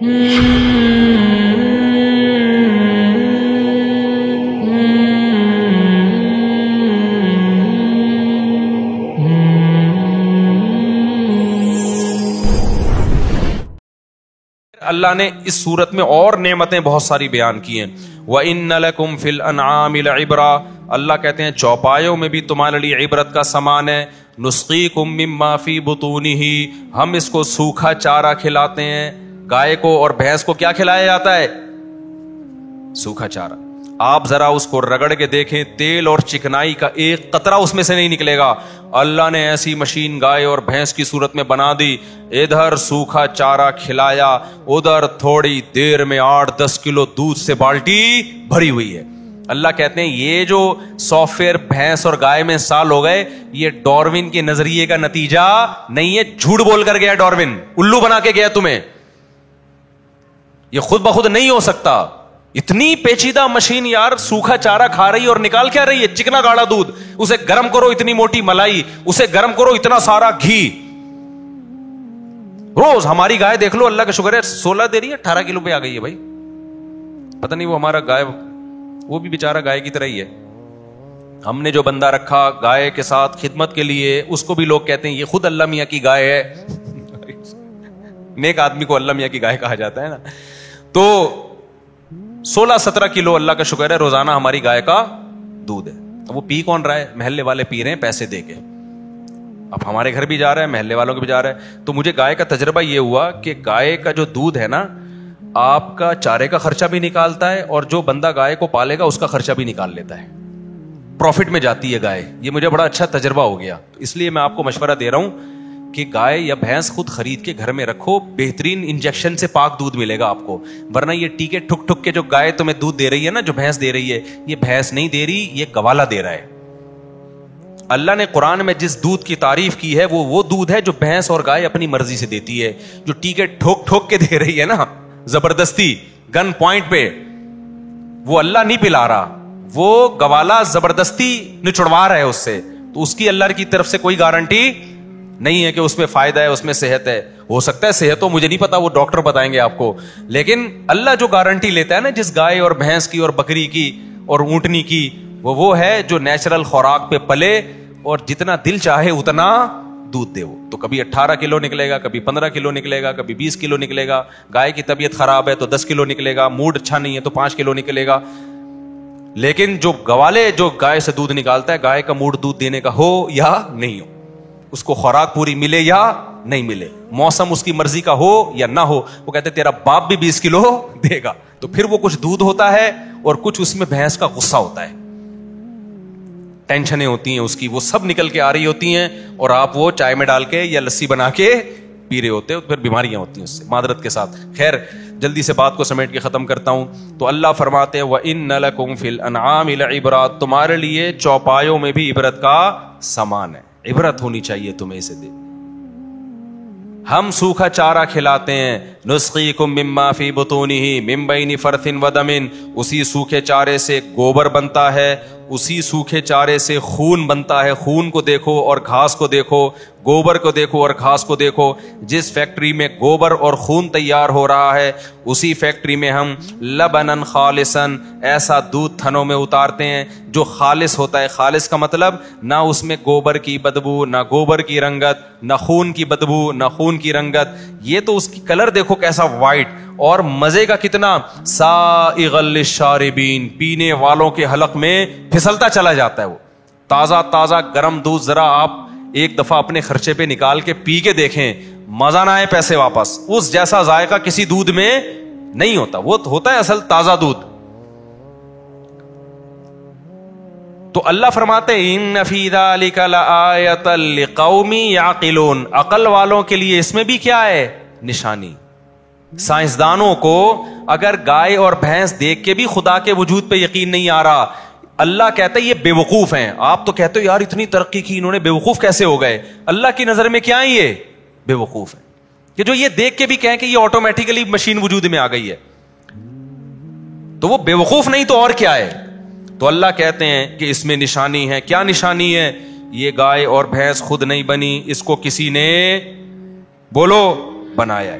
اللہ نے اس صورت میں اور نعمتیں بہت ساری بیان کی ہیں. وَإِنَّ لَكُمْ فِي الْأَنْعَامِ لَعِبْرَةً, اللہ کہتے ہیں چوپایوں میں بھی تمہارے لیے عبرت کا سامان ہے. نُسْقِيكُم مِّمَّا فِي بُطُونِهِ, ہم اس کو سوکھا چارہ کھلاتے ہیں. گائے کو اور بھینس کو کیا کھلایا جاتا ہے؟ سوکھا چارہ. آپ ذرا اس کو رگڑ کے دیکھیں, تیل اور چکنائی کا ایک قطرہ اس میں سے نہیں نکلے گا. اللہ نے ایسی مشین گائے اور بھینس کی صورت میں بنا دی, ادھر سوکھا چارہ کھلایا, ادھر تھوڑی دیر میں 8-10 کلو دودھ سے بالٹی بھری ہوئی ہے. اللہ کہتے ہیں یہ جو سافٹ ویئر بھینس اور گائے میں سال ہو گئے, یہ ڈاروین کے نظریے کا نتیجہ نہیں ہے. جھوٹ بول کر گیا ڈاروین, الو بنا کے گیا تمہیں. یہ خود بخود نہیں ہو سکتا. اتنی پیچیدہ مشین یار سوکھا چارہ کھا رہی ہے اور نکال کیا رہی ہے؟ چکنا گاڑا دودھ. اسے گرم کرو اتنی موٹی ملائی, اسے گرم کرو اتنا سارا گھی. روز ہماری گائے دیکھ لو, اللہ کا شکر ہے 16 دے رہی ہے, 18 کلو پہ آ گئی ہے بھائی. پتہ نہیں وہ ہمارا گائے, وہ بھی بیچارہ گائے کی طرح ہی ہے. ہم نے جو بندہ رکھا گائے کے ساتھ خدمت کے لیے, اس کو بھی لوگ کہتے ہیں یہ خود اللہ میاں کی گائے ہے. نیک آدمی کو اللہ میاں کی گائے کہا جاتا ہے نا. تو 16-17 کلو اللہ کا شکر ہے روزانہ ہماری گائے کا دودھ ہے. وہ پی کون رہا ہے؟ محلے والے پی رہے ہیں پیسے دے کے. اب ہمارے گھر بھی جا رہا ہے, محلے والوں کے بھی جا رہا ہے. تو مجھے گائے کا تجربہ یہ ہوا کہ گائے کا جو دودھ ہے نا, آپ کا چارے کا خرچہ بھی نکالتا ہے, اور جو بندہ گائے کو پالے گا اس کا خرچہ بھی نکال لیتا ہے. پروفٹ میں جاتی ہے گائے. یہ مجھے بڑا اچھا تجربہ ہو گیا. اس لیے میں آپ کو مشورہ دے رہا ہوں کہ گائے یا بھینس خود خرید کے گھر میں رکھو, بہترین انجیکشن سے پاک دودھ ملے گا آپ کو. ورنہ یہ ٹیکے ٹھک ٹھک کے جو گائے تمہیں دودھ دے رہی ہے نا, جو بھینس دے رہی ہے, یہ بھینس نہیں دے رہی, یہ گوالا دے رہا ہے. اللہ نے قرآن میں جس دودھ کی تعریف کی ہے وہ دودھ ہے جو بھینس اور گائے اپنی مرضی سے دیتی ہے. جو ٹیکے ٹھوک ٹھوک کے دے رہی ہے نا زبردستی گن پوائنٹ پہ, وہ اللہ نہیں پلا رہا, وہ گوالا زبردستی نچڑوا رہا ہے اس سے. تو اس کی اللہ کی طرف سے کوئی گارنٹی نہیں ہے کہ اس میں فائدہ ہے, اس میں صحت ہے. ہو سکتا ہے صحت ہو, مجھے نہیں پتا, وہ ڈاکٹر بتائیں گے آپ کو. لیکن اللہ جو گارنٹی لیتا ہے نا جس گائے اور بھینس کی اور بکری کی اور اونٹنی کی, وہ ہے جو نیچرل خوراک پہ پلے اور جتنا دل چاہے اتنا دودھ دے. وہ تو کبھی 18 کلو نکلے گا, کبھی 15 کلو نکلے گا, کبھی 20 کلو نکلے گا. گائے کی طبیعت خراب ہے تو 10 کلو نکلے گا, موڈ اچھا نہیں ہے تو 5 کلو نکلے گا. لیکن جو گوالے جو گائے سے دودھ نکالتا ہے, گائے کا موڈ دودھ دینے کا ہو یا نہیں ہو, اس کو خوراک پوری ملے یا نہیں ملے, موسم اس کی مرضی کا ہو یا نہ ہو, وہ کہتے تیرا باپ بھی 20 کلو دے گا. تو پھر وہ کچھ دودھ ہوتا ہے اور کچھ اس میں بھینس کا غصہ ہوتا ہے, ٹینشنیں ہوتی ہیں اس کی, وہ سب نکل کے آ رہی ہوتی ہیں, اور آپ وہ چائے میں ڈال کے یا لسی بنا کے پی رہے ہوتے ہیں. پھر بیماریاں ہوتی ہیں اس سے, معذرت کے ساتھ. خیر جلدی سے بات کو سمیٹ کے ختم کرتا ہوں. تو اللہ فرماتے ہیں وَإِنَّ لَكُمْ فِي الْأَنْعَامِ لَعِبْرَةً, تمہارے لیے چوپایوں میں بھی عبرت کا سامان ہے. عبرت ہونی چاہیے تمہیں اسے دے. ہم سوکھا چارہ کھلاتے ہیں. نسقیکم مما فی بطونہ من بین فرث ودم, اسی سوکھے چارے سے گوبر بنتا ہے, اسی سوکھے چارے سے خون بنتا ہے. خون کو دیکھو اور گھاس کو دیکھو, گوبر کو دیکھو اور گھاس کو دیکھو. جس فیکٹری میں گوبر اور خون تیار ہو رہا ہے اسی فیکٹری میں ہم لبنن خالصن, ایسا دودھ تھنوں میں اتارتے ہیں جو خالص ہوتا ہے. خالص کا مطلب نہ اس میں گوبر کی بدبو, نہ گوبر کی رنگت, نہ خون کی بدبو, نہ خون کی رنگت. یہ تو اس کی کلر دیکھو کیسا وائٹ, اور مزے کا کتنا, سائغ للشاربین, پینے والوں کے حلق میں پھسلتا چلا جاتا ہے. وہ تازہ تازہ گرم دودھ ذرا آپ ایک دفعہ اپنے خرچے پہ نکال کے پی کے دیکھیں, مزہ نہ آئے پیسے واپس. اس جیسا ذائقہ کسی دودھ میں نہیں ہوتا. وہ ہوتا ہے اصل تازہ دودھ. تو اللہ فرماتے ہیں ان فی ذلک لآیۃ لقوم یعقلون, عقل والوں کے لیے اس میں بھی کیا ہے, نشانی. سائنسدانوں کو اگر گائے اور بھینس دیکھ کے بھی خدا کے وجود پہ یقین نہیں آ رہا, اللہ کہتا ہے یہ بے وقوف ہیں. آپ تو کہتے ہو یار اتنی ترقی کی انہوں نے, بے وقوف کیسے ہو گئے؟ اللہ کی نظر میں کیا ہے یہ بے وقوف ہے کہ جو یہ دیکھ کے بھی کہیں کہ یہ آٹومیٹیکلی مشین وجود میں آ گئی ہے, تو وہ بے وقوف نہیں تو اور کیا ہے. تو اللہ کہتے ہیں کہ اس میں نشانی ہے. کیا نشانی ہے؟ یہ گائے اور بھینس خود نہیں بنی, اس کو کسی نے بولو بنایا ہے.